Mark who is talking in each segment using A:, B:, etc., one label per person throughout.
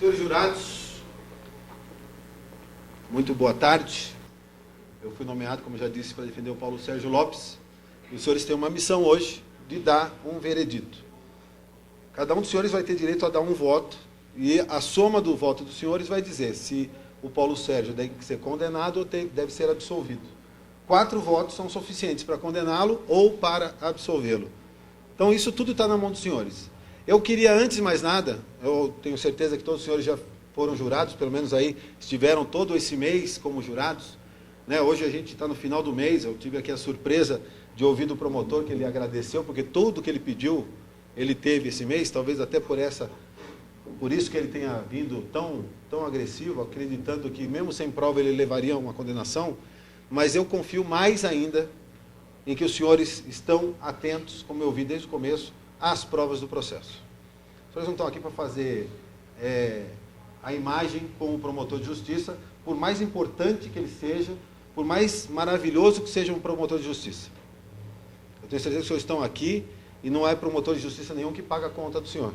A: Senhores jurados, muito boa tarde. Eu fui nomeado, como já disse, para defender o Paulo Sérgio Lopes. E os senhores têm uma missão hoje de dar um veredito. Cada um dos senhores vai ter direito a dar um voto, e a soma do voto dos senhores vai dizer se o Paulo Sérgio deve ser condenado ou deve ser absolvido. 4 votos são suficientes para condená-lo ou para absolvê-lo. Então, isso tudo está na mão dos senhores. Eu queria, antes de mais nada, eu tenho certeza que todos os senhores já foram jurados, pelo menos aí estiveram todo esse mês como jurados. Né? Hoje a gente está no final do mês, eu tive aqui a surpresa de ouvir do promotor que ele agradeceu, porque tudo que ele pediu, ele teve esse mês, talvez até por isso que ele tenha vindo tão agressivo, acreditando que mesmo sem prova ele levaria uma condenação, mas eu confio mais ainda em que os senhores estão atentos, como eu vi desde o começo, às provas do processo. Os senhores não estão aqui para fazer a imagem com o promotor de justiça, por mais importante que ele seja, por mais maravilhoso que seja um promotor de justiça. Eu tenho certeza que os senhores estão aqui e não é promotor de justiça nenhum que paga a conta do senhor,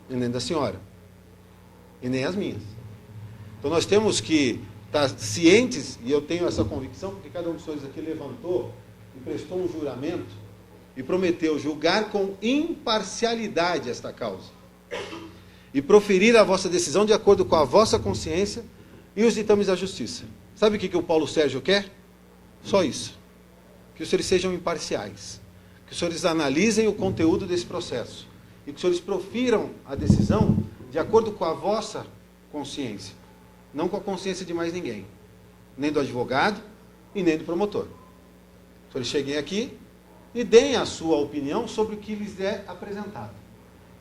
A: e nem da senhora, e nem as minhas. Então nós temos que estar cientes, e eu tenho essa convicção, porque cada um dos senhores aqui levantou e prestou um juramento e prometeu julgar com imparcialidade esta causa e proferir a vossa decisão de acordo com a vossa consciência e os ditames da justiça. Sabe o que o Paulo Sérgio quer? Só isso. Que os senhores sejam imparciais, que os senhores analisem o conteúdo desse processo e que os senhores profiram a decisão de acordo com a vossa consciência, não com a consciência de mais ninguém, nem do advogado e nem do promotor. Os senhores cheguem aqui e deem a sua opinião sobre o que lhes é apresentado.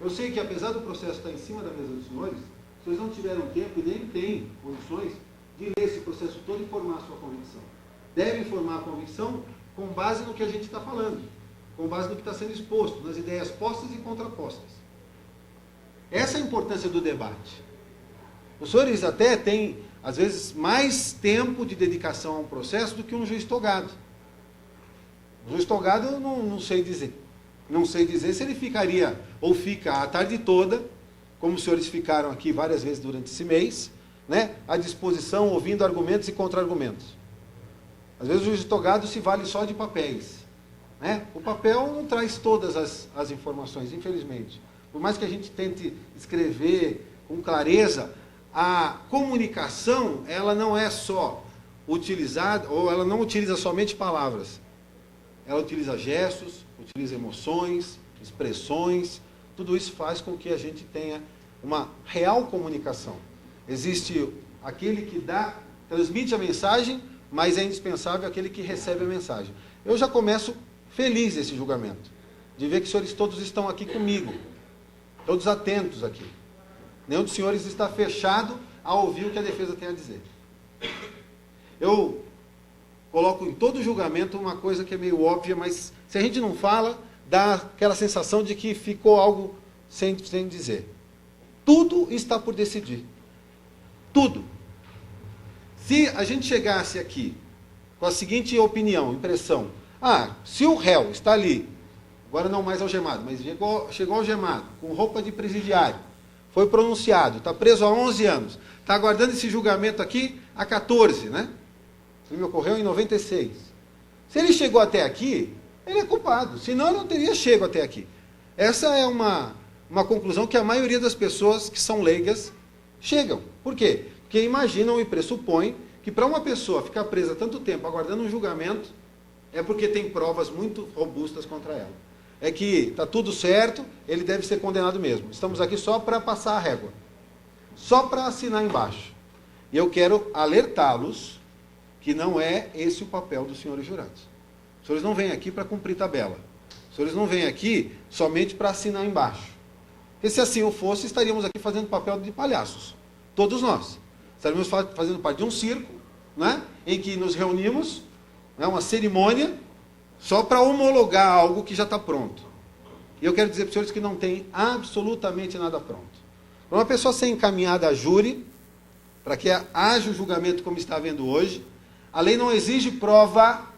A: Eu sei que, apesar do processo estar em cima da mesa dos senhores, os senhores não tiveram tempo e nem têm condições de ler esse processo todo e formar a sua convicção. Devem formar a convicção com base no que a gente está falando, com base no que está sendo exposto, nas ideias postas e contrapostas. Essa é a importância do debate. Os senhores até têm, às vezes, mais tempo de dedicação a um processo do que um juiz togado. O juiz togado eu não sei dizer. Não sei dizer se ele ficaria, ou fica a tarde toda, como os senhores ficaram aqui várias vezes durante esse mês, né, à disposição, ouvindo argumentos e contra-argumentos. Às vezes o juiz togado se vale só de papéis. Né? O papel não traz todas as informações, infelizmente. Por mais que a gente tente escrever com clareza, a comunicação, ela não é só utilizada, ou ela não utiliza somente palavras. Ela utiliza gestos, utiliza emoções, expressões, tudo isso faz com que a gente tenha uma real comunicação. Existe aquele que transmite a mensagem, mas é indispensável aquele que recebe a mensagem. Eu já começo feliz esse julgamento, de ver que os senhores todos estão aqui comigo, todos atentos aqui. Nenhum dos senhores está fechado a ouvir o que a defesa tem a dizer. Eu coloco em todo julgamento uma coisa que é meio óbvia, mas se a gente não fala, dá aquela sensação de que ficou algo sem dizer. Tudo está por decidir. Tudo. Se a gente chegasse aqui com a seguinte opinião, impressão, se o réu está ali, agora não mais algemado, mas chegou algemado, com roupa de presidiário, foi pronunciado, está preso há 11 anos, está aguardando esse julgamento aqui há 14, né? Isso me ocorreu em 96. Se ele chegou até aqui, ele é culpado, senão ele não teria chegado até aqui. Essa é uma conclusão que a maioria das pessoas que são leigas chegam. Por quê? Porque imaginam e pressupõem que para uma pessoa ficar presa tanto tempo aguardando um julgamento, é porque tem provas muito robustas contra ela. É que está tudo certo, ele deve ser condenado mesmo. Estamos aqui só para passar a régua. Só para assinar embaixo. E eu quero alertá-los que não é esse o papel dos senhores jurados. Os senhores não vêm aqui para cumprir tabela. Os senhores não vêm aqui somente para assinar embaixo. Porque se assim o fosse, estaríamos aqui fazendo papel de palhaços. Todos nós. Estaríamos fazendo parte de um circo, né, em que nos reunimos, né, uma cerimônia, só para homologar algo que já está pronto. E eu quero dizer para os senhores que não tem absolutamente nada pronto. Para uma pessoa ser encaminhada a júri, para que haja o julgamento como está havendo hoje, a lei não exige prova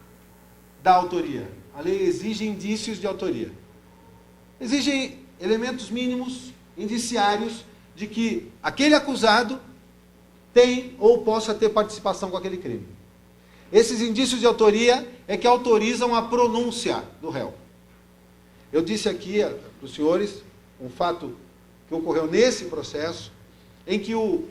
A: da autoria. A lei exige indícios de autoria. Exige elementos mínimos, indiciários, de que aquele acusado tem ou possa ter participação com aquele crime. Esses indícios de autoria é que autorizam a pronúncia do réu. Eu disse aqui para os senhores um fato que ocorreu nesse processo, em que o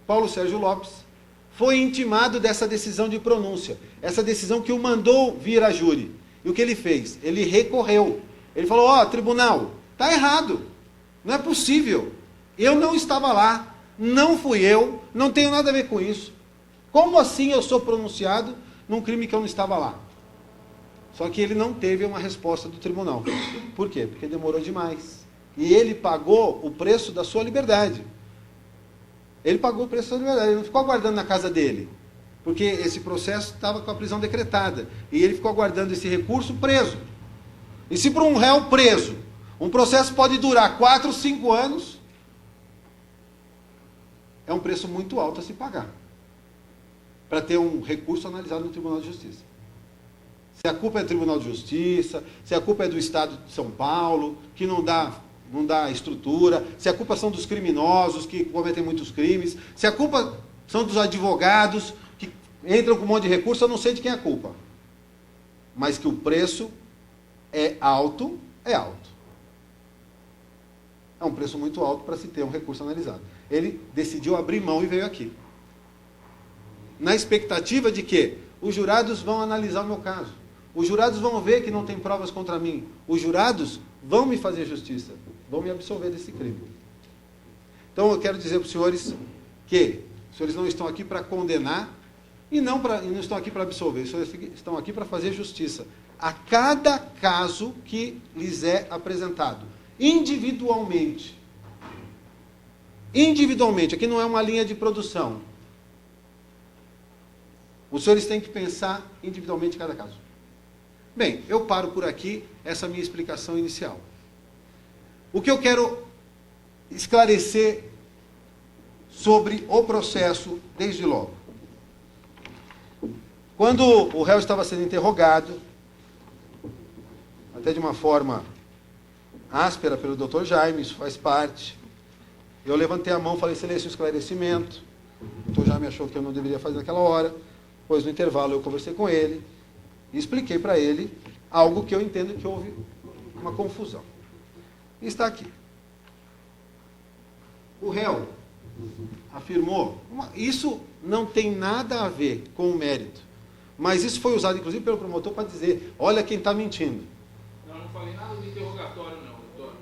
A: Paulo Sérgio Lopes foi intimado dessa decisão de pronúncia, essa decisão que o mandou vir a júri. E o que ele fez? Ele recorreu. Ele falou, tribunal, está errado, não é possível, eu não estava lá, não fui eu, não tenho nada a ver com isso. Como assim eu sou pronunciado num crime que eu não estava lá? Só que ele não teve uma resposta do tribunal. Por quê? Porque demorou demais. E ele pagou o preço da sua liberdade. Ele pagou o preço da sua liberdade, ele não ficou aguardando na casa dele. Porque esse processo estava com a prisão decretada. E ele ficou aguardando esse recurso preso. E se para um réu preso, um processo pode durar 4, 5 anos, é um preço muito alto a se pagar. Para ter um recurso analisado no Tribunal de Justiça. Se a culpa é do Tribunal de Justiça, se a culpa é do Estado de São Paulo, que não dá estrutura, se a culpa são dos criminosos, que cometem muitos crimes, se a culpa são dos advogados, que entram com um monte de recurso, eu não sei de quem é a culpa. Mas que o preço é alto, é alto. É um preço muito alto para se ter um recurso analisado. Ele decidiu abrir mão e veio aqui. Na expectativa de que os jurados vão analisar o meu caso. Os jurados vão ver que não tem provas contra mim. Os jurados vão me fazer justiça. Vão me absolver desse crime. Então eu quero dizer para os senhores que os senhores não estão aqui para condenar e não estão aqui para absolver. Os senhores estão aqui para fazer justiça a cada caso que lhes é apresentado. Individualmente. Individualmente. Aqui não é uma linha de produção. Os senhores têm que pensar individualmente em cada caso. Bem, eu paro por aqui essa minha explicação inicial. O que eu quero esclarecer sobre o processo desde logo. Quando o réu estava sendo interrogado, até de uma forma áspera pelo Dr. Jaime, isso faz parte, eu levantei a mão e falei, excelência, um esclarecimento. O Dr. Jaime achou que eu não deveria fazer naquela hora. Pois no intervalo eu conversei com ele e expliquei para ele algo que eu entendo que houve uma confusão. E está aqui. O réu afirmou, isso não tem nada a ver com o mérito, mas isso foi usado inclusive pelo promotor para dizer, olha quem está mentindo.
B: Não falei nada de interrogatório não, doutor.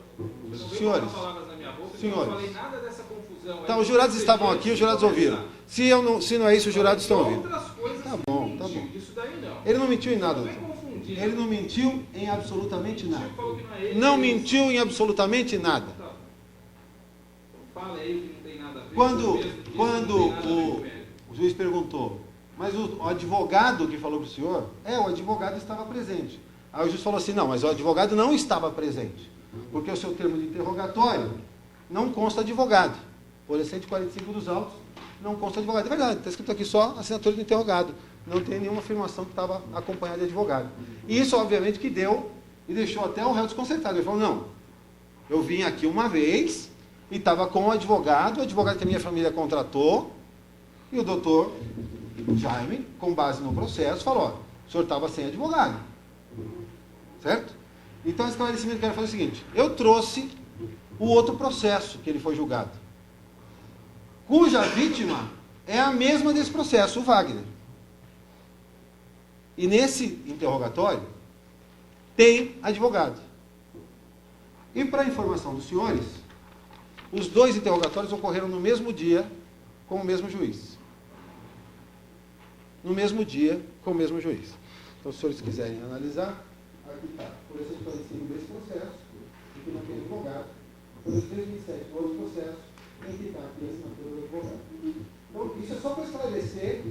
B: Você não
A: senhores,
B: veio palavras na minha boca,
A: senhores,
B: eu não falei nada dessa confusão.
A: Tá, os jurados estavam aqui, os jurados ouviram. Se não é isso, os jurados estão ouvindo. Tá bom, tá bom.
B: Isso daí não.
A: Ele não mentiu em nada, doutor. Ele não mentiu em absolutamente nada. Não mentiu em absolutamente nada.
B: Fala aí que não tem nada a ver.
A: Quando o juiz perguntou, mas o advogado que falou para o senhor, o advogado estava presente. Aí o juiz falou assim, não, mas o advogado não estava presente, porque o seu termo de interrogatório não consta advogado. Por 145 dos autos, não consta advogado. É verdade, está escrito aqui só assinatura do interrogado. Não tem nenhuma afirmação que estava acompanhada de advogado. E isso, obviamente, que deu e deixou até o réu desconcertado. Ele falou, não, eu vim aqui uma vez e estava com o advogado que a minha família contratou, e o doutor Jaime, com base no processo, falou, ó, o senhor estava sem advogado. Certo? Então, o esclarecimento que eu quero fazer é o seguinte, eu trouxe o outro processo que ele foi julgado, cuja vítima é a mesma desse processo, o Wagner. E nesse interrogatório tem advogado. E para informação dos senhores, os dois interrogatórios ocorreram no mesmo dia com o mesmo juiz. No mesmo dia com o mesmo juiz. Então, se os senhores quiserem analisar, aqui está. Por esse esclarecimento desse processo, aqui não tem advogado. Por esse 2007, do outro processo, tem que estar aqui a assinatura do advogado. Então, isso é só para esclarecer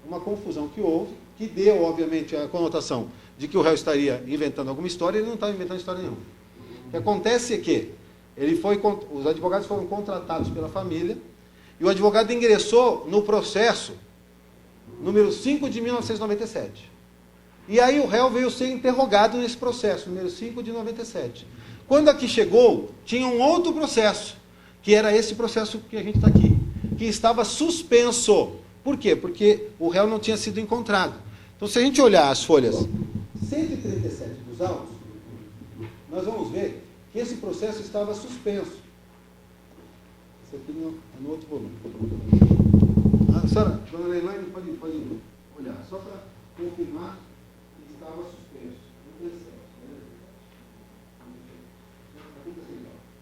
A: uma confusão que houve, que deu, obviamente, a conotação de que o réu estaria inventando alguma história, ele não estava inventando história nenhuma. O que acontece é que os advogados foram contratados pela família, e o advogado ingressou no processo número 5 de 1997. E aí o réu veio ser interrogado nesse processo, número 5 de 97. Quando aqui chegou, tinha um outro processo, que era esse processo que a gente está aqui, que estava suspenso. Por quê? Porque o réu não tinha sido encontrado. Então, se a gente olhar as folhas 137 dos autos, nós vamos ver que esse processo estava suspenso. Esse aqui no outro volume. A senhora, dona Leilane, pode olhar, só para confirmar que estava suspenso.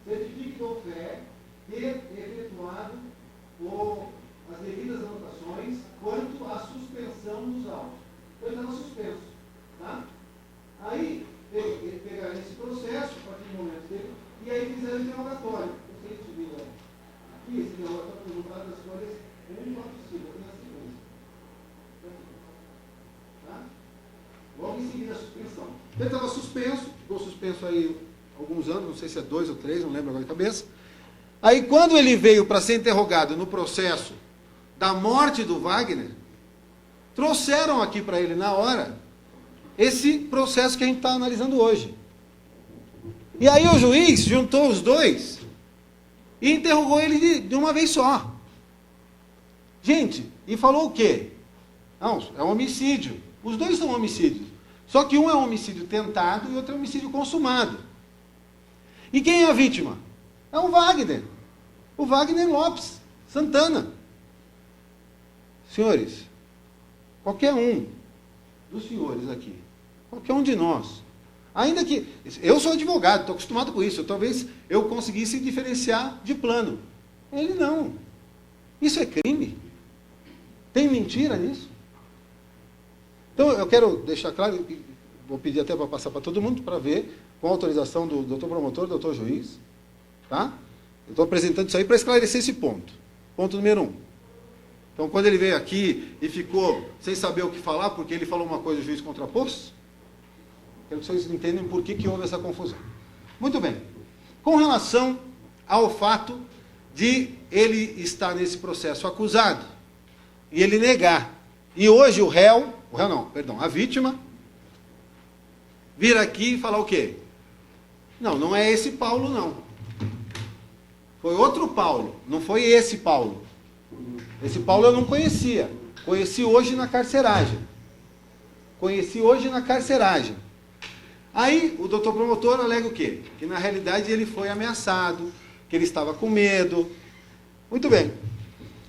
A: Certifique ou fé ter efetuado as devidas anotações quanto à suspensão dos autos. Então, ele estava suspenso. Tá? Aí, pegaram esse processo, a partir do momento dele, e aí fizeram o interrogatório. Você viu aqui, esse interrogatório foi juntado das folhas 1, 4, 5, aqui na sequência. Tá? Logo em seguida, a suspensão. Ele estava suspenso, ficou suspenso aí alguns anos, não sei se é 2 ou 3, não lembro agora de cabeça. Aí, quando ele veio para ser interrogado no processo da morte do Wagner, trouxeram aqui para ele na hora esse processo que a gente está analisando hoje. E aí o juiz juntou os dois e interrogou ele de uma vez só. Gente, e falou o quê? Não, é um homicídio. Os dois são homicídios. Só que um é um homicídio tentado e outro é um homicídio consumado. E quem é a vítima? É o Wagner. O Wagner Lopes Santana. Senhores, qualquer um dos senhores aqui, qualquer um de nós, ainda que... Eu sou advogado, estou acostumado com isso, talvez eu conseguisse diferenciar de plano. Ele não. Isso é crime? Tem mentira nisso? Então, eu quero deixar claro, vou pedir até para passar para todo mundo, para ver, com a autorização do doutor promotor, doutor juiz, tá? Eu estou apresentando isso aí para esclarecer esse ponto. Ponto número 1. Então, quando ele veio aqui e ficou sem saber o que falar, porque ele falou uma coisa e o juiz contrapôs, quero que vocês entendam por que houve essa confusão. Muito bem. Com relação ao fato de ele estar nesse processo acusado e ele negar, e hoje a vítima, vir aqui e falar o quê? Não é esse Paulo, não. Foi outro Paulo, não foi esse Paulo. Esse Paulo eu não conhecia. Conheci hoje na carceragem. Aí o doutor promotor alega o quê? Que na realidade ele foi ameaçado, que ele estava com medo. Muito bem.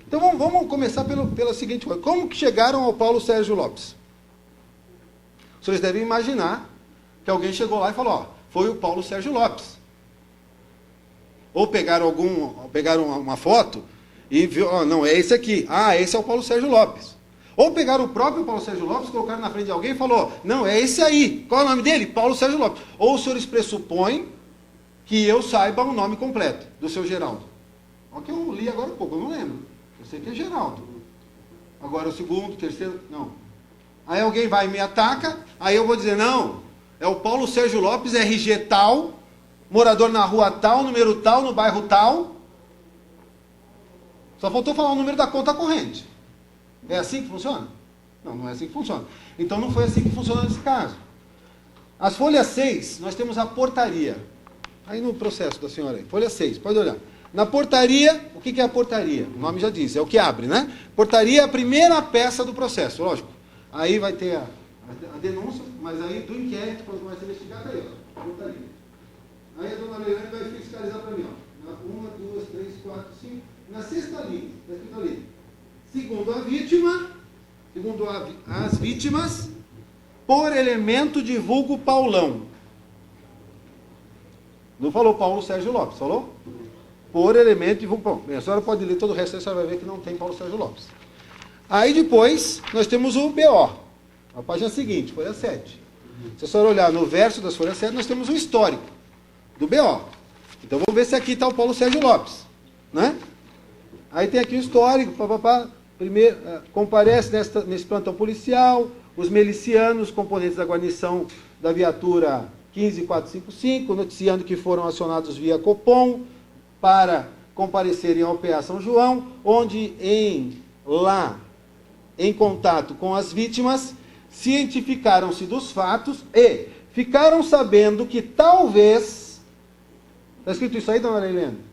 A: Então vamos começar pela seguinte coisa. Como que chegaram ao Paulo Sérgio Lopes? Vocês devem imaginar que alguém chegou lá e falou, foi o Paulo Sérgio Lopes. Ou pegaram uma foto e viu, não, é esse aqui. Esse é o Paulo Sérgio Lopes. Ou pegaram o próprio Paulo Sérgio Lopes, colocaram na frente de alguém e falou, não, é esse aí. Qual é o nome dele? Paulo Sérgio Lopes. Ou os senhores pressupõem que eu saiba o nome completo do seu Geraldo. Olha que eu li agora há pouco, eu não lembro. Eu sei que é Geraldo. Agora o segundo, terceiro, não. Aí alguém vai e me ataca, aí eu vou dizer, não, é o Paulo Sérgio Lopes, RG tal, morador na rua tal, número tal, no bairro tal. Só faltou falar o número da conta corrente. É assim que funciona? Não é assim que funciona. Então não foi assim que funcionou nesse caso. As folhas 6, nós temos a portaria. Aí no processo da senhora aí. Folha 6, pode olhar. Na portaria, o que é a portaria? O nome já diz, é o que abre, né? Portaria é a primeira peça do processo, lógico. Aí vai ter a denúncia, mas aí do inquérito, quando vai ser investigado, tá aí, ó, a portaria. Aí a dona Leilane vai fiscalizar para mim, ó. 1, 2, 3, 4, 5. Na sexta linha, está escrito ali. Segundo as vítimas, por elemento de vulgo Paulão. Não falou Paulo Sérgio Lopes, falou? Por elemento de vulgo Paulão. Bem, a senhora pode ler todo o resto, a senhora vai ver que não tem Paulo Sérgio Lopes. Aí depois, nós temos o BO. A página seguinte, folha 7. Se a senhora olhar no verso das folhas 7, nós temos o histórico do BO. Então vamos ver se aqui está o Paulo Sérgio Lopes, né? Aí tem aqui o histórico, primeiro, comparece nesse plantão policial, os milicianos, componentes da guarnição da viatura 15455, noticiando que foram acionados via Copom para comparecerem ao PA São João, onde em contato com as vítimas, cientificaram-se dos fatos e ficaram sabendo que talvez... Está escrito isso aí, dona Leilene?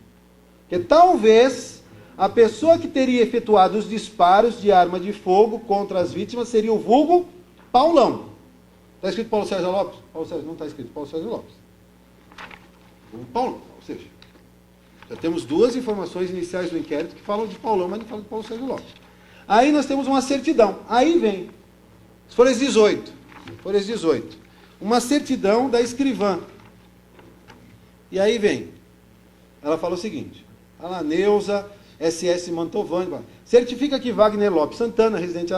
A: Que talvez a pessoa que teria efetuado os disparos de arma de fogo contra as vítimas seria o vulgo Paulão. Está escrito Paulo Sérgio Lopes? Paulo Sérgio, não está escrito Paulo Sérgio Lopes. O Paulo, ou seja, já temos duas informações iniciais do inquérito que falam de Paulão, mas não falam de Paulo Sérgio Lopes. Aí nós temos uma certidão. Aí vem, folhas 18. Folhas 18. Uma certidão da escrivã. E aí vem. Ela fala o seguinte. A Neuza, SS Mantovani, certifica que Wagner Lopes Santana, residente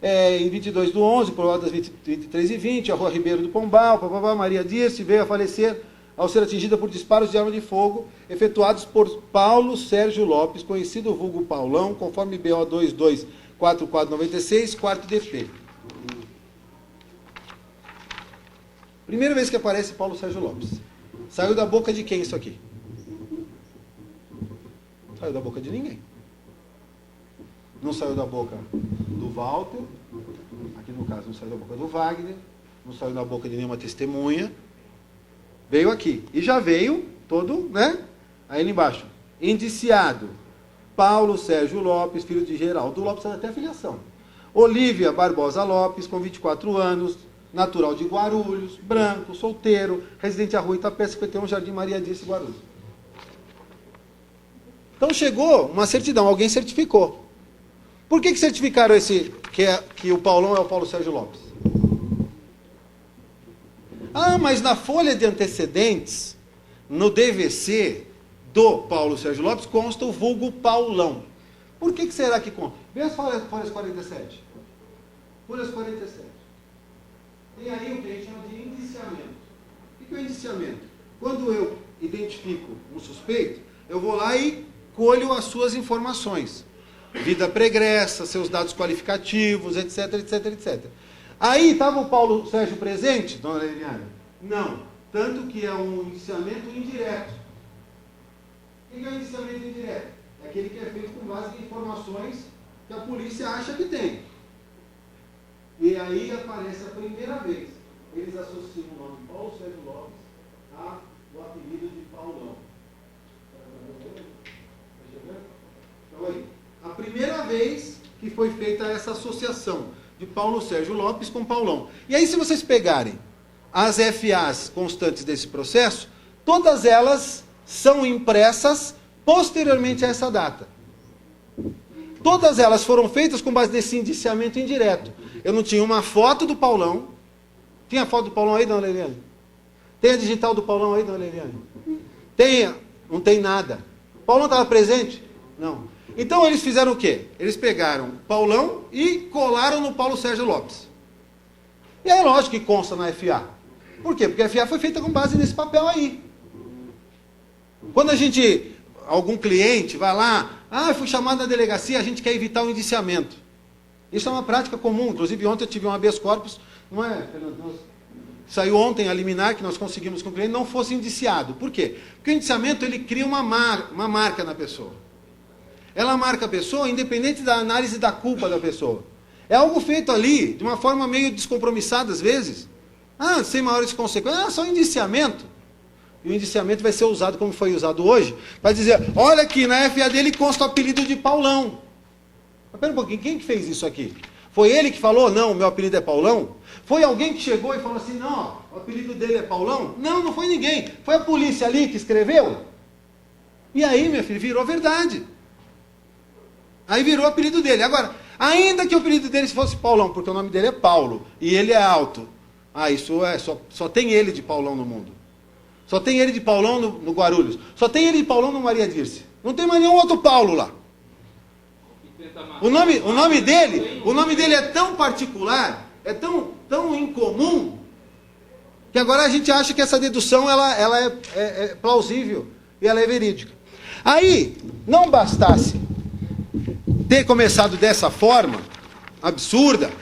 A: em 22/11, por volta das 23h20, a Rua Ribeiro do Pombal, Maria Dirce, veio a falecer ao ser atingida por disparos de arma de fogo efetuados por Paulo Sérgio Lopes, conhecido vulgo Paulão, conforme BO 224496, quarto DP. Primeira vez que aparece Paulo Sérgio Lopes. Saiu da boca de quem isso aqui? Saiu da boca de ninguém. Não saiu da boca do Walter, aqui no caso não saiu da boca do Wagner, não saiu da boca de nenhuma testemunha. Veio aqui. E já veio todo, né? Aí ali embaixo. Indiciado. Paulo Sérgio Lopes, filho de Geraldo Lopes, até a filiação. Olívia Barbosa Lopes, com 24 anos, natural de Guarulhos, branco, solteiro, residente à Rua Itapé, 51, Jardim Maria Dirce, Guarulhos. Então chegou uma certidão, alguém certificou. Por que certificaram que o Paulão é o Paulo Sérgio Lopes? Ah, mas na folha de antecedentes, no DVC do Paulo Sérgio Lopes, consta o vulgo Paulão. Por que será que consta? Vê as folhas 47. Folhas 47. Tem aí o que a gente chama de indiciamento. O que é o indiciamento? Quando eu identifico um suspeito, eu vou lá e colho as suas informações. Vida pregressa, seus dados qualificativos, etc, etc, etc. Aí estava o Paulo Sérgio presente, dona Leliane? Não. Tanto que é um indiciamento indireto. O que é um indiciamento indireto? É aquele que é feito com base em informações que a polícia acha que tem. E aí aparece a primeira vez. Eles associam o nome Paulo Sérgio Lopes ao apelido de Paulão. Então aí, a primeira vez que foi feita essa associação de Paulo Sérgio Lopes com Paulão. E aí, se vocês pegarem as FAs constantes desse processo, todas elas são impressas posteriormente a essa data. Todas elas foram feitas com base nesse indiciamento indireto. Eu não tinha uma foto do Paulão. Tinha a foto do Paulão aí, dona Leliane? Tem a digital do Paulão aí, dona Leliane? Tem? Não tem nada. O Paulão estava presente? Não. Então eles fizeram o quê? Eles pegaram Paulão e colaram no Paulo Sérgio Lopes. E é lógico que consta na FA. Por quê? Porque a FA foi feita com base nesse papel aí. Quando algum cliente vai lá, fui chamado na delegacia, a gente quer evitar o indiciamento. Isso é uma prática comum. Inclusive ontem eu tive um habeas corpus, não é, Fernando? Saiu ontem a liminar que nós conseguimos que o cliente não fosse indiciado. Por quê? Porque o indiciamento ele cria uma marca na pessoa. Ela marca a pessoa independente da análise da culpa da pessoa. É algo feito ali de uma forma meio descompromissada às vezes. Sem maiores consequências. Só indiciamento. E o indiciamento vai ser usado como foi usado hoje, para dizer, olha aqui, na FA dele consta o apelido de Paulão. Mas pera um pouquinho, quem que fez isso aqui? Foi ele que falou, não, o meu apelido é Paulão? Foi alguém que chegou e falou assim, não, o apelido dele é Paulão? Não, não foi ninguém. Foi a polícia ali que escreveu? E aí, meu filho, virou verdade. Aí virou o apelido dele. Agora, ainda que o apelido dele fosse Paulão, porque o nome dele é Paulo, e ele é alto. Isso é, só tem ele de Paulão no mundo. Só tem ele de Paulão no Guarulhos. Só tem ele de Paulão no Maria Dirce. Não tem mais nenhum outro Paulo lá. O nome dele é tão particular, é tão incomum, que agora a gente acha que essa dedução ela é plausível e ela é verídica. Aí, não bastasse ter começado dessa forma, absurda,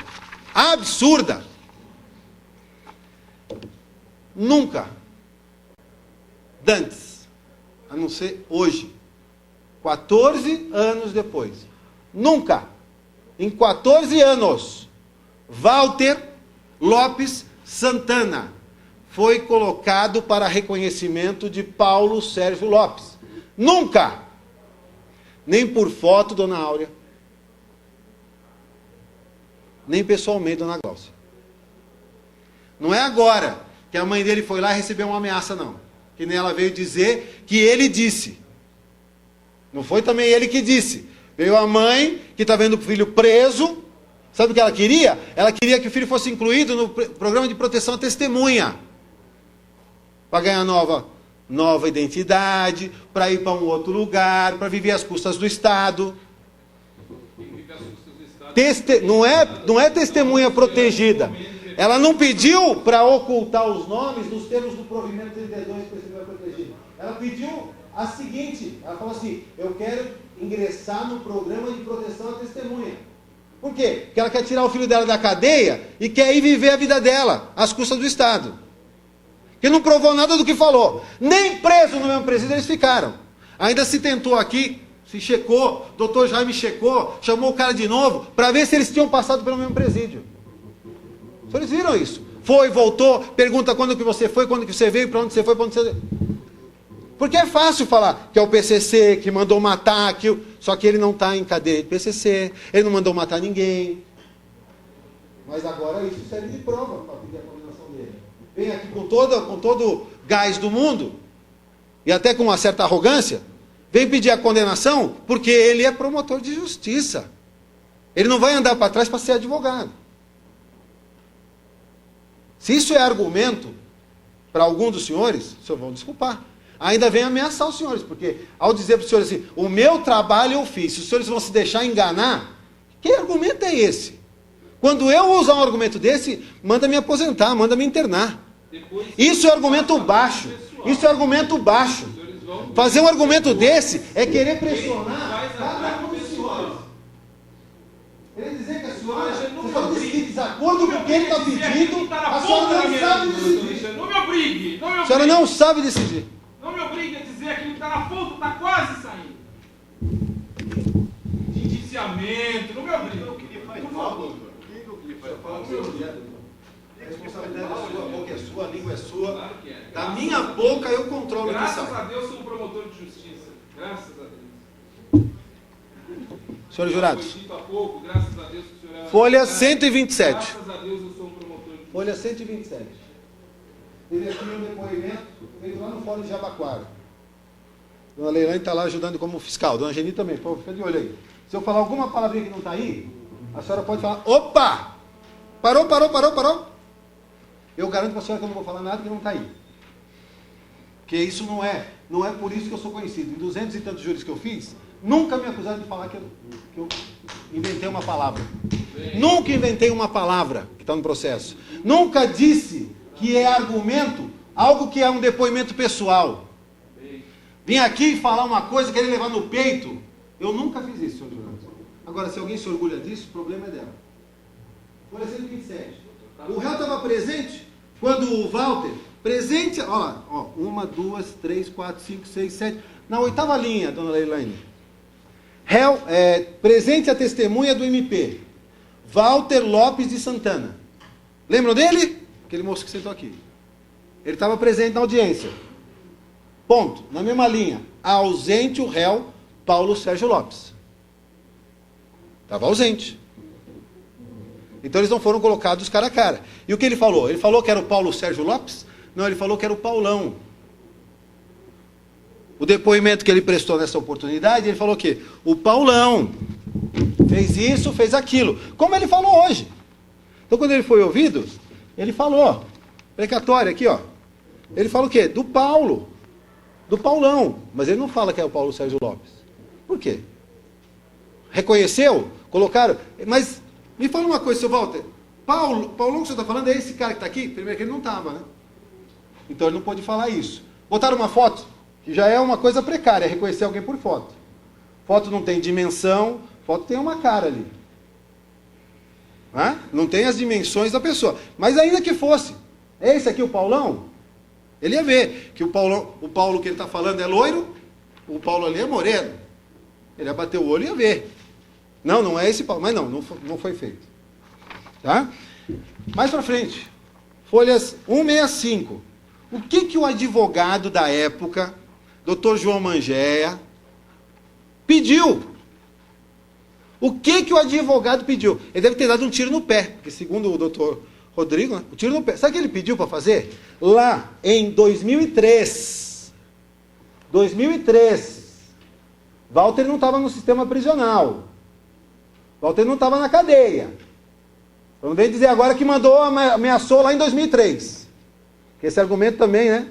A: nunca, dantes, a não ser hoje, 14 anos depois, nunca, em 14 anos, Walter Lopes Santana foi colocado para reconhecimento de Paulo Sérgio Lopes. Nunca! Nem por foto, dona Áurea. Nem pessoalmente, dona Gláucia. Não é agora que a mãe dele foi lá e recebeu uma ameaça, não. Que nem ela veio dizer que ele disse. Não foi também ele que disse. Veio a mãe, que está vendo o filho preso. Sabe o que ela queria? Ela queria que o filho fosse incluído no programa de proteção à testemunha. Para ganhar nova identidade, para ir para um outro lugar, para viver às custas do Estado. Não é testemunha protegida. Ela não pediu para ocultar os nomes nos termos do provimento 32, testemunha protegida. Ela pediu a seguinte, ela falou assim, eu quero ingressar no programa de proteção à testemunha. Por quê? Porque ela quer tirar o filho dela da cadeia e quer ir viver a vida dela, às custas do Estado. Que não provou nada do que falou. Nem preso no mesmo presídio eles ficaram. Ainda se tentou aqui, se checou, doutor Jaime checou, chamou o cara de novo, para ver se eles tinham passado pelo mesmo presídio. Os senhores viram isso? Foi, voltou, pergunta quando que você foi, quando que você veio, para onde você foi, para onde você... Porque é fácil falar que é o PCC, que mandou matar, só que ele não está em cadeia de PCC, ele não mandou matar ninguém. Mas agora isso serve de prova para pedir a condenação dele. Vem aqui com todo o gás do mundo, e até com uma certa arrogância, vem pedir a condenação porque ele é promotor de justiça. Ele não vai andar para trás para ser advogado. Se isso é argumento para algum dos senhores, os senhores vão desculpar. Ainda vem ameaçar os senhores, porque ao dizer para os senhores assim, o meu trabalho eu fiz, se os senhores vão se deixar enganar, que argumento é esse? Quando eu usar um argumento desse, manda me aposentar, manda me internar. Isso é argumento baixo. Isso é argumento baixo. Fazer um argumento desse é querer pressionar cada um dos senhores. Querer dizer que a senhora está em desacordo com o que ele está pedindo, a senhora não sabe decidir.
B: Não me obrigue.
A: A senhora não sabe decidir.
B: Não me obrigue a dizer aquilo que está na ponta, está quase saindo. De indiciamento, não me obrigue. Por favor.
A: A responsabilidade é sua, a boca é sua, a língua é sua. Claro que é. Da minha boca eu controlo o que sai.
B: Graças a Deus sou um promotor de justiça. Graças a Deus.
A: Senhores jurados.
B: Foi dito há pouco, graças a Deus que o senhor é...
A: Folha 127.
B: Graças a Deus eu sou um promotor de justiça.
A: Folha 127. Teve aqui um depoimento feito lá no Fórum de Jabaquara. Dona Leilane está lá ajudando como fiscal. Dona Geni também. Pô, fica de olho aí. Se eu falar alguma palavrinha que não está aí, a senhora pode falar, opa! Parou. Eu garanto para a senhora que eu não vou falar nada que não está aí. Porque isso não é por isso que eu sou conhecido. Em 200 e tantos júris que eu fiz, nunca me acusaram de falar que eu inventei uma palavra. Nunca inventei uma palavra que está no processo. Nunca disse que é argumento, algo que é um depoimento pessoal. Vim aqui falar uma coisa, querer levar no peito. Eu nunca fiz isso, senhor jurado. Agora, se alguém se orgulha disso, o problema é dela. Folha 127. O réu estava presente quando o Walter, presente, ó, 1, 2, 3, 4, 5, 6, 7, na 8ª linha, dona Leilane. Réu, presente a testemunha do MP, Walter Lopes de Santana. Lembram dele? Aquele moço que sentou aqui. Ele estava presente na audiência. Ponto. Na mesma linha. Ausente o réu Paulo Sérgio Lopes. Estava ausente. Então eles não foram colocados cara a cara. E o que ele falou? Ele falou que era o Paulo Sérgio Lopes? Não, ele falou que era o Paulão. O depoimento que ele prestou nessa oportunidade, ele falou que o Paulão fez isso, fez aquilo. Como ele falou hoje. Então quando ele foi ouvido, ele falou, precatório aqui, ó. Ele fala o quê? Do Paulo. Do Paulão. Mas ele não fala que é o Paulo Sérgio Lopes. Por quê? Reconheceu? Colocaram? Mas me fala uma coisa, seu Walter. Paulão que o senhor está falando é esse cara que está aqui? Primeiro que ele não estava, né? Então ele não pôde falar isso. Botaram uma foto, que já é uma coisa precária, reconhecer alguém por foto. Foto não tem dimensão, foto tem uma cara ali. Não tem as dimensões da pessoa. Mas ainda que fosse, é esse aqui o Paulão? Ele ia ver que o Paulo que ele está falando é loiro, o Paulo ali é moreno. Ele ia bater o olho e ia ver. Não é esse Paulo. Mas não foi feito. Tá? Mais para frente. Folhas 165. O que o advogado da época doutor João Mangea, pediu. O que o advogado pediu? Ele deve ter dado um tiro no pé, porque segundo o doutor Rodrigo, né, o tiro no pé. Sabe o que ele pediu para fazer? Lá em 2003, Walter não estava no sistema prisional. Walter não estava na cadeia. Não vem dizer agora que mandou, ameaçou lá em 2003. Que esse argumento também, né?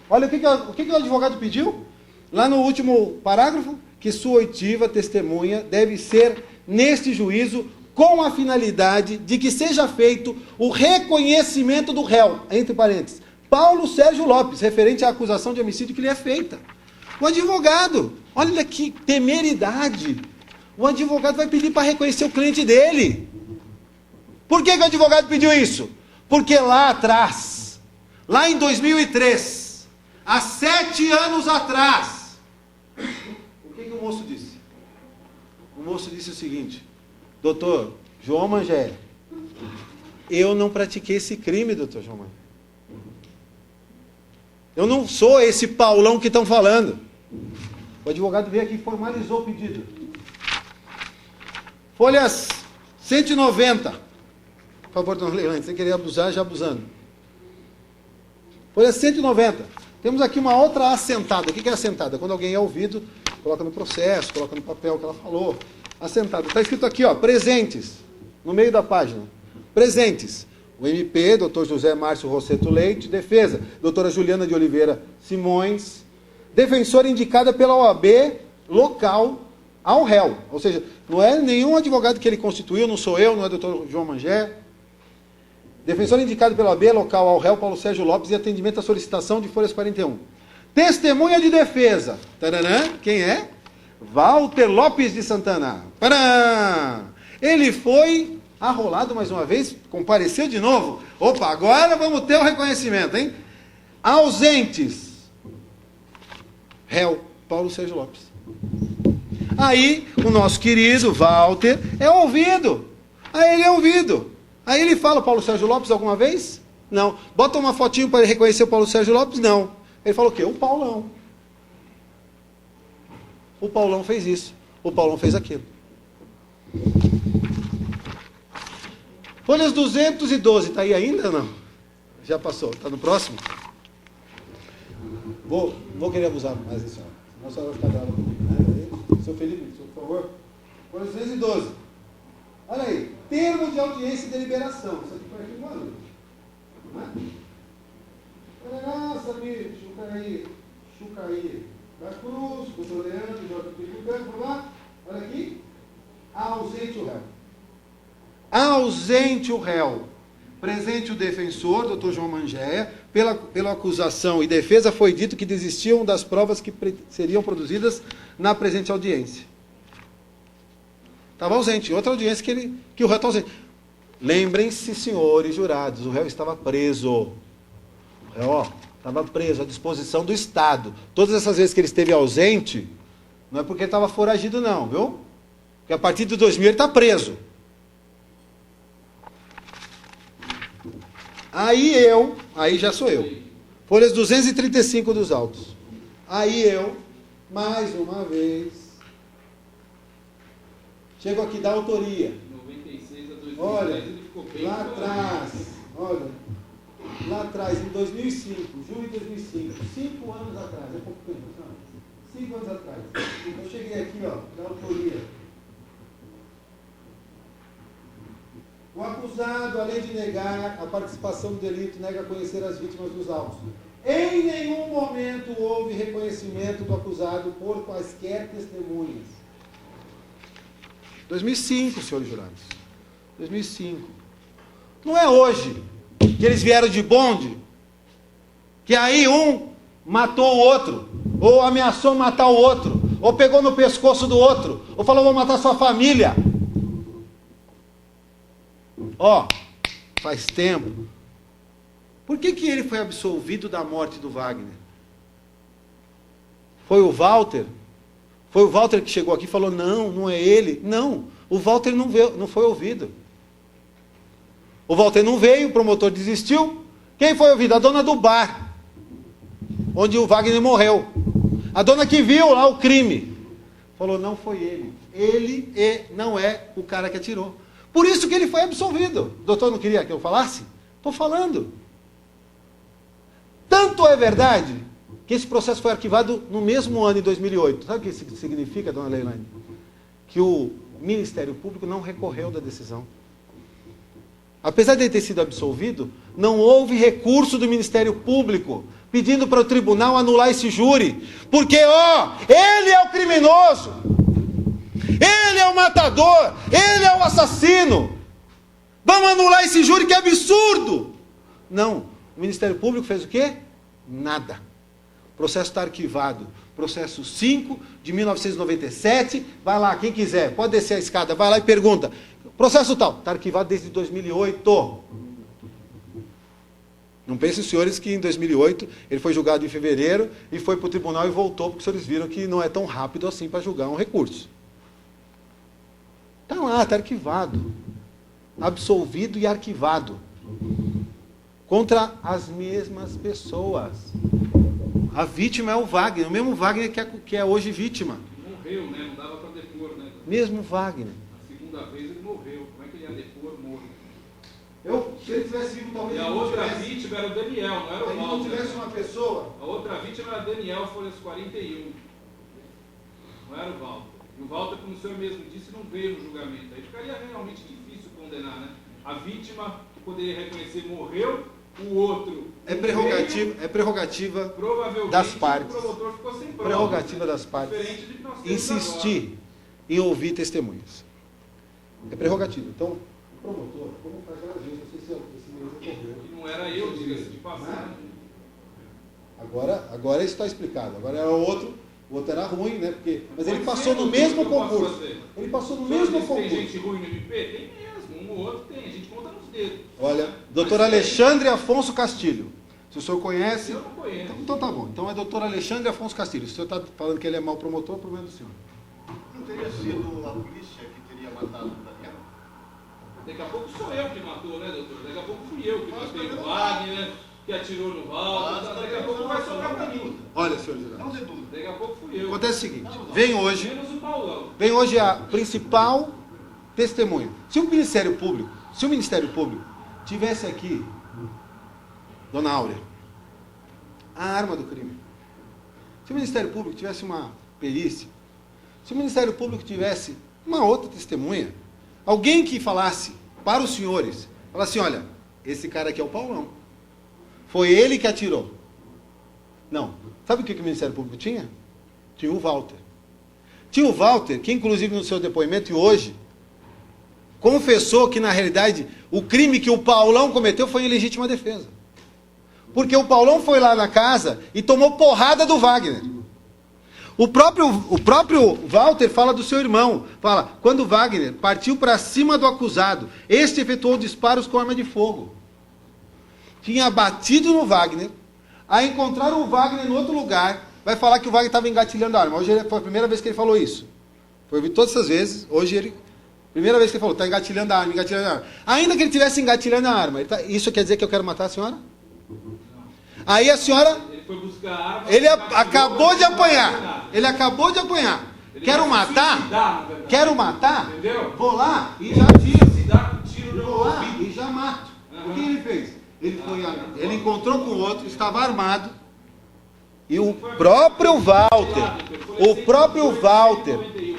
A: Olha o que o advogado pediu? Lá no último parágrafo, que sua oitiva testemunha deve ser, neste juízo, com a finalidade de que seja feito o reconhecimento do réu, entre parênteses, Paulo Sérgio Lopes, referente à acusação de homicídio que lhe é feita. O advogado, olha que temeridade, o advogado vai pedir para reconhecer o cliente dele. Por que o advogado pediu isso? Porque lá atrás, lá em 2003, há 7 anos atrás, o que o moço disse? O moço disse o seguinte: doutor João Mangé, eu não pratiquei esse crime, doutor João Mangé. Eu não sou esse Paulão que estão falando. O advogado veio aqui e formalizou o pedido. Folhas 190. Por favor, dona Leilane, sem querer abusar, já abusando. Folha 190. Temos aqui uma outra assentada. O que é assentada? Quando alguém é ouvido, coloca no processo, coloca no papel o que ela falou. Assentada. Está escrito aqui, ó, presentes, no meio da página. Presentes. O MP, doutor José Márcio Rosseto Leite. Defesa, doutora Juliana de Oliveira Simões. Defensora indicada pela OAB local ao réu. Ou seja, não é nenhum advogado que ele constituiu, não sou eu, não é doutor João Mangé. Defensor indicado pela OAB local ao réu Paulo Sérgio Lopes e atendimento à solicitação de folhas 41. Testemunha de defesa. Taranã, quem é? Walter Lopes de Santana. Pará! Ele foi arrolado mais uma vez, compareceu de novo. Opa, agora vamos ter o reconhecimento, hein? Ausentes. Réu Paulo Sérgio Lopes. Aí, o nosso querido Walter é ouvido. Aí ele é ouvido. Aí ele fala, Paulo Sérgio Lopes alguma vez? Não. Bota uma fotinho para ele reconhecer o Paulo Sérgio Lopes? Não. Ele falou o quê? O Paulão. O Paulão fez isso. O Paulão fez aquilo. Folhas 212, está aí ainda ou não? Já passou. Está no próximo? Vou querer abusar mais da senhora. Senão a senhora vai ficar brava comigo, né? Seu Felipe, por favor. Folhas 212. Olha aí. Termo de audiência e deliberação. Isso aqui foi aqui no barulho. Não é? Nossa, bicho, Chucaí. Da Cruz, doutor Leandro, Jorge Pinto Branco, vamos lá? Olha aqui. Ausente o réu. Ausente o réu. Presente o defensor, doutor João Mangé, pela acusação e defesa foi dito que desistiam das provas que seriam produzidas na presente audiência. Estava ausente. Outra audiência que o réu está ausente. Lembrem-se, senhores jurados, o réu estava preso. O réu, estava preso à disposição do Estado. Todas essas vezes que ele esteve ausente, não é porque ele estava foragido não, viu? Porque a partir de 2000 ele está preso. Aí já sou eu. Folhas 235 dos autos. Aí eu, mais uma vez, chego aqui da autoria.
B: 96 a 2010,
A: olha,
B: ele ficou bem
A: lá atrás, olha, lá atrás, em 2005, julho de 2005, 5 anos atrás, é pouco tempo, não, 5 anos atrás, eu cheguei aqui, ó, da autoria. O acusado, além de negar a participação no delito, nega conhecer as vítimas dos autos. Em nenhum momento houve reconhecimento do acusado por quaisquer testemunhas. 2005, senhores jurados. 2005. Não é hoje que eles vieram de bonde, que aí um matou o outro, ou ameaçou matar o outro, ou pegou no pescoço do outro, ou falou, vou matar sua família. Ó, faz tempo. Por que ele foi absolvido da morte do Wagner? Foi o Walter? Foi o Walter que chegou aqui e falou, não é ele. Não, o Walter não foi ouvido. O Walter não veio, o promotor desistiu. Quem foi ouvido? A dona do bar. onde o Wagner morreu. A dona que viu lá o crime falou, não foi ele. Ele não é o cara que atirou. Por isso que ele foi absolvido. O doutor não queria que eu falasse? Estou falando. Tanto é verdade que esse processo foi arquivado no mesmo ano, em 2008. Sabe o que isso significa, dona Leilane? Que o Ministério Público não recorreu da decisão. Apesar de ele ter sido absolvido, não houve recurso do Ministério Público pedindo para o tribunal anular esse júri. Porque, ele é o criminoso. Ele é o matador. Ele é o assassino. Vamos anular esse júri, que absurdo. Não. O Ministério Público fez o quê? Nada. O processo está arquivado. Processo 5 de 1997. Vai lá, quem quiser, pode descer a escada, vai lá e pergunta. Processo tal, está arquivado desde 2008. Não pensem, senhores, que em 2008 ele foi julgado em fevereiro e foi para o tribunal e voltou, porque os senhores viram que não é tão rápido assim para julgar um recurso. Está lá, está arquivado. Absolvido e arquivado. Contra as mesmas pessoas. A vítima é o Wagner, o mesmo Wagner que é hoje vítima.
B: Morreu, né? Não dava para depor, né?
A: Mesmo Wagner.
B: A segunda vez ele morreu. Como é que ele ia depor? Morreu.
A: Se ele tivesse vivo, talvez...
B: E a outra vítima era o Daniel, não era o Walter.
A: Se não tivesse uma pessoa...
B: A outra vítima era Daniel, folhas 41. Não era o Walter. E o Walter, como o senhor mesmo disse, não veio no julgamento. Aí ficaria realmente difícil condenar, né? A vítima, que poderia reconhecer, morreu, o outro...
A: É prerrogativa das partes.
B: O promotor ficou sem prova,
A: prerrogativa das partes.
B: Diferente do que nós temos
A: Insistir em ouvir testemunhas. É prerrogativa. Então, o promotor, como faz várias vezes, não sei se esse mês ocorreu.
B: Que não era eu, diga-se de passagem.
A: Agora isso está explicado. Agora era o outro era ruim, né? Mas ele passou no mesmo concurso. Ele passou no mesmo concurso.
B: Tem gente ruim no MP? Tem mesmo. Um ou outro tem. A gente conta nos dedos.
A: Olha, doutor Alexandre Afonso Castilho. Se o senhor conhece...
B: Eu não conheço.
A: Então tá bom. Então é doutor Alexandre Afonso Castilho. Se o senhor está falando que ele é mau promotor, é problema do senhor.
C: Não teria sido a polícia que teria matado o Daniel?
B: Daqui a pouco sou eu que matou, né, doutor? Daqui a pouco fui eu que matei o Wagner, que atirou no Walter. Daqui a pouco vai sobrar para mim.
A: Olha, senhor Geraldo.
C: Não tem dúvida.
B: Daqui a pouco fui eu.
A: Acontece o seguinte. Vem hoje...
B: Menos o Paulão.
A: Vem hoje a principal testemunha. Se o Ministério Público tivesse aqui, dona Áurea, a arma do crime. Se o Ministério Público tivesse uma perícia, se o Ministério Público tivesse uma outra testemunha, alguém que falasse para os senhores, falasse, olha, esse cara aqui é o Paulão. Foi ele que atirou. Não. Sabe o que o Ministério Público tinha? Tinha o Walter. Tinha o Walter, que inclusive no seu depoimento e hoje, confessou que na realidade o crime que o Paulão cometeu foi em legítima defesa. Porque o Paulão foi lá na casa e tomou porrada do Wagner. O próprio Walter fala do seu irmão. Fala, quando Wagner partiu para cima do acusado, este efetuou disparos com arma de fogo. Tinha batido no Wagner, aí encontraram o Wagner em outro lugar, vai falar que o Wagner estava engatilhando a arma. Hoje foi a primeira vez que ele falou isso. Foi ouvir todas essas vezes, hoje ele... Primeira vez que ele falou, está engatilhando a arma, engatilhando a arma. Ainda que ele estivesse engatilhando a arma, isso quer dizer que eu quero matar a senhora? Aí a senhora...
B: Ele foi buscar a arma...
A: Ele acabou de apanhar. Ele acabou de apanhar. Quero matar? Quero matar?
B: Entendeu?
A: Vou lá e já tiro.
B: Se dá com tiro no
A: Vou lá
B: ouvido.
A: e já mato. O que ele fez? Ele encontrou com o outro, estava armado. E o próprio Walter...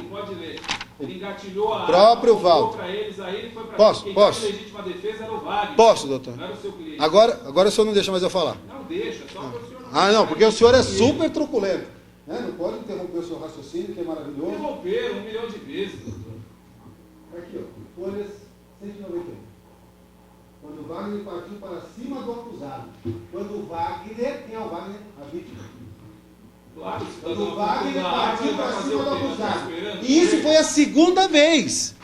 B: Pode ler. Ele engatilhou a
A: próprio
B: arma,
A: Walter.
B: para eles, aí ele foi para
A: Posso?
B: quem
A: Posso?
B: estava em legítima defesa era o Wagner.
A: Posso, doutor?
B: Não era o seu cliente.
A: Agora o senhor não deixa mais eu falar.
B: Não deixa, só para o senhor não...
A: Ah, não, porque o senhor é super truculento. Né? Não pode interromper o seu raciocínio, que é maravilhoso.
B: Interromperam 1 milhão de vezes, doutor.
A: Aqui, ó, folhas 191. Quando o Wagner partiu para cima do acusado. Quando o Wagner, quem é o Wagner? A vítima.
B: Claro,
A: Quando o Wagner partiu para cima do acusado.
B: esperando.
A: E isso foi a segunda vez.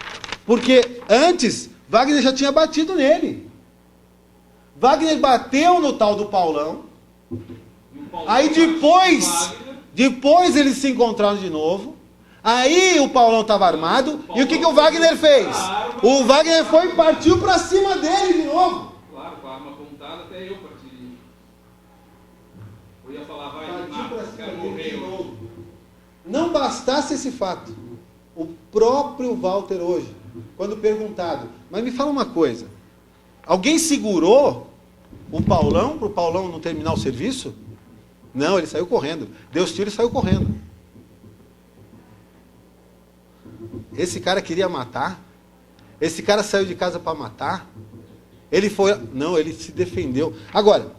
A: Porque antes, Wagner já tinha batido nele. Wagner bateu no tal do Paulão.
B: E o Paulão
A: Aí
B: bateu no Wagner.
A: depois eles se encontraram de novo. Aí o Paulão estava armado. E o que o Wagner fez? O Wagner foi e partiu para cima dele de novo.
B: Claro, com a arma apontada, até eu partiria. Eu ia falar, vai.
A: Não bastasse esse fato, o próprio Walter hoje, quando perguntado, mas me fala uma coisa, alguém segurou o Paulão para o Paulão não terminar o serviço? Não, ele saiu correndo. Deus tiro e saiu correndo. Esse cara queria matar? Esse cara saiu de casa para matar? Ele foi... Não, ele se defendeu. Agora,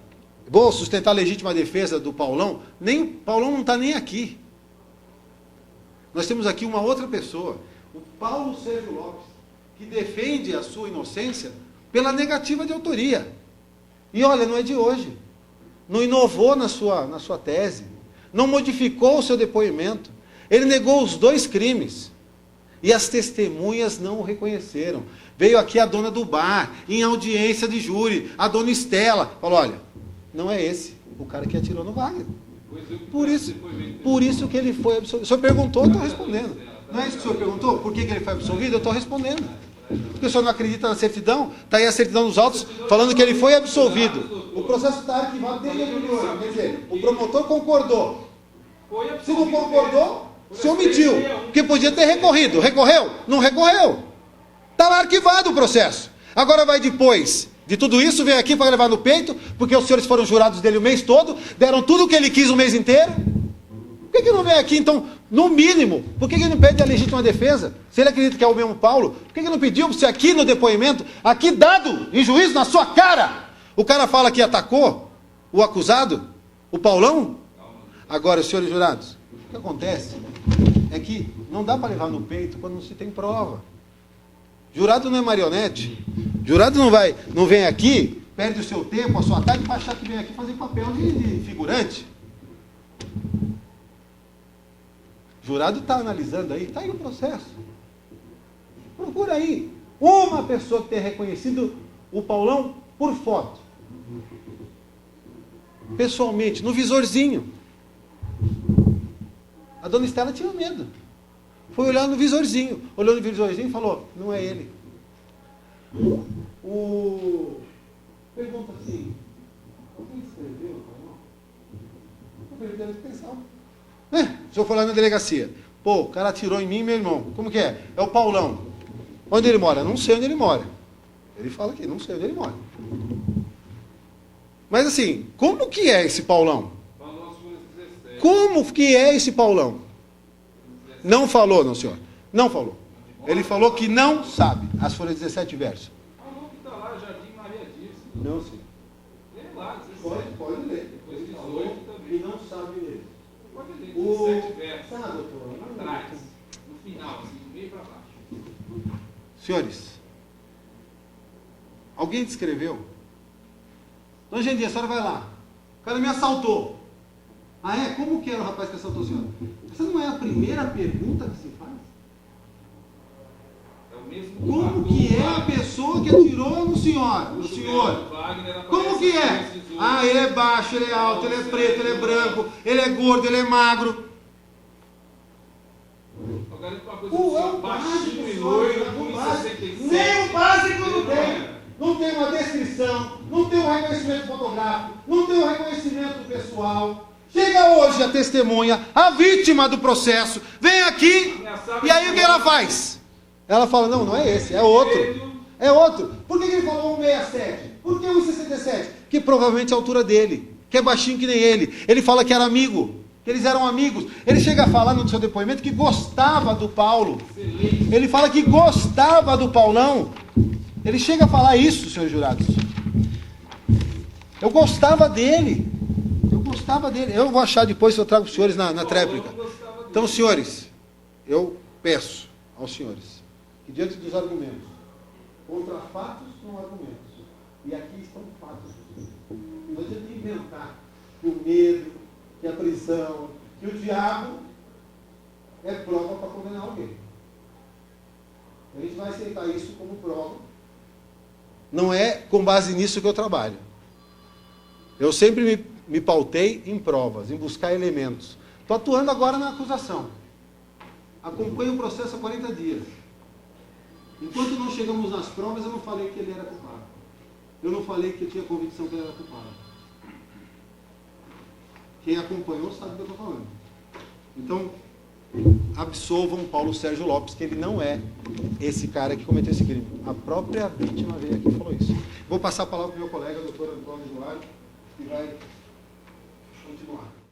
A: vou sustentar a legítima defesa do Paulão. O Paulão não está nem aqui. Nós temos aqui uma outra pessoa, o Paulo Sérgio Lopes, que defende a sua inocência pela negativa de autoria. E olha, não é de hoje. Não inovou na sua tese. Não modificou o seu depoimento. Ele negou os 2 crimes. E as testemunhas não o reconheceram. Veio aqui a dona do bar, em audiência de júri, a dona Estela. Falou, olha, não é esse o cara que atirou no Wagner. Por isso que ele foi absolvido. O senhor perguntou, eu estou respondendo. Não é isso que o senhor perguntou? Por que ele foi absolvido? Eu estou respondendo. Porque o senhor não acredita na certidão? Está aí a certidão dos autos falando que ele foi absolvido. O processo está arquivado desde a primeira. Quer dizer, o promotor concordou. Se não concordou, se omitiu. Porque podia ter recorrido. Recorreu? Não recorreu. Está lá arquivado o processo. Agora vai depois de tudo isso, vem aqui para levar no peito, porque os senhores foram jurados dele o mês todo, deram tudo o que ele quis o mês inteiro. Por que não vem aqui, então, no mínimo, por que ele não pede a legítima defesa? Se ele acredita que é o mesmo Paulo, por que ele não pediu se aqui no depoimento, aqui dado em juízo na sua cara, o cara fala que atacou o acusado, o Paulão? Agora, senhores jurados, o que acontece é que não dá para levar no peito quando não se tem prova. Jurado não é marionete. Jurado não vem aqui, perde o seu tempo, a sua tarde, para achar que vem aqui fazer papel de figurante. Jurado está analisando aí, está aí o processo. Procura aí uma pessoa que tenha reconhecido o Paulão por foto. Pessoalmente, no visorzinho. A dona Estela tinha medo. Foi olhar no visorzinho. Olhou no visorzinho e falou, não é ele. Pergunta assim, alguém escreveu? Eu pensar. Se eu for lá na delegacia, pô, o cara atirou em mim e meu irmão. Como que é? É o Paulão. Onde ele mora? Não sei onde ele mora. Ele fala aqui, não sei onde ele mora. Mas assim, como que é esse Paulão? Como que é esse Paulão? Não falou, não, senhor. Não falou. Ele falou que não sabe. As folhas 17 versos.
B: O nome que está lá, Jardim Maria Dirce.
A: Não, senhor.
B: Lê lá, 17.
A: Pode ler.
B: Depois 18 também.
A: E não sabe ler.
B: Pode ler 17 versos.
A: Tá, doutor.
B: Atrás. No final, assim, do meio para baixo.
A: Senhores, alguém descreveu? Dona Gendia, a senhora vai lá. O cara me assaltou. Ah, é? Como que era o rapaz que assaltou a senhora? Essa não é a primeira pergunta que se faz?
B: É o mesmo.
A: Como que é a pessoa que atirou no senhor? No senhor? Como que é? Ah, ele é baixo, ele é alto, ele é preto, ele é branco, ele é gordo, ele é magro.
B: Agora, uma coisa baixinho e loiro, 1,67.
A: Nem o básico não tem. Não tem uma descrição, não tem um reconhecimento fotográfico, não tem um reconhecimento pessoal. Chega hoje a testemunha, a vítima do processo, vem aqui, e aí o que ela faz? Ela fala, não é esse, é outro. É outro. Por que ele falou 1,67? Por que 1,67? Porque provavelmente é a altura dele, que é baixinho que nem ele. Ele fala que era amigo, que eles eram amigos. Ele chega a falar no seu depoimento que gostava do Paulo. Ele fala que gostava do Paulão. Ele chega a falar isso, senhores jurados. Eu gostava dele. Eu vou achar depois se eu trago os senhores na tréplica. Então, senhores, eu peço aos senhores que diante dos argumentos, contra fatos não argumentos. E aqui estão fatos. Não adianta inventar que o medo, que a prisão, que o diabo é prova para condenar alguém. A gente vai aceitar isso como prova. Não é com base nisso que eu trabalho. Eu sempre me pautei em provas, em buscar elementos. Estou atuando agora na acusação. Acompanho o processo há 40 dias. Enquanto não chegamos nas provas, eu não falei que ele era culpado. Eu não falei que eu tinha convicção que ele era culpado. Quem acompanhou sabe do que eu estou falando. Então, absolvam Paulo Sérgio Lopes, que ele não é esse cara que cometeu esse crime. A própria vítima veio aqui e falou isso. Vou passar a palavra para o meu colega, doutor Antônio Duarte, que vai continuar.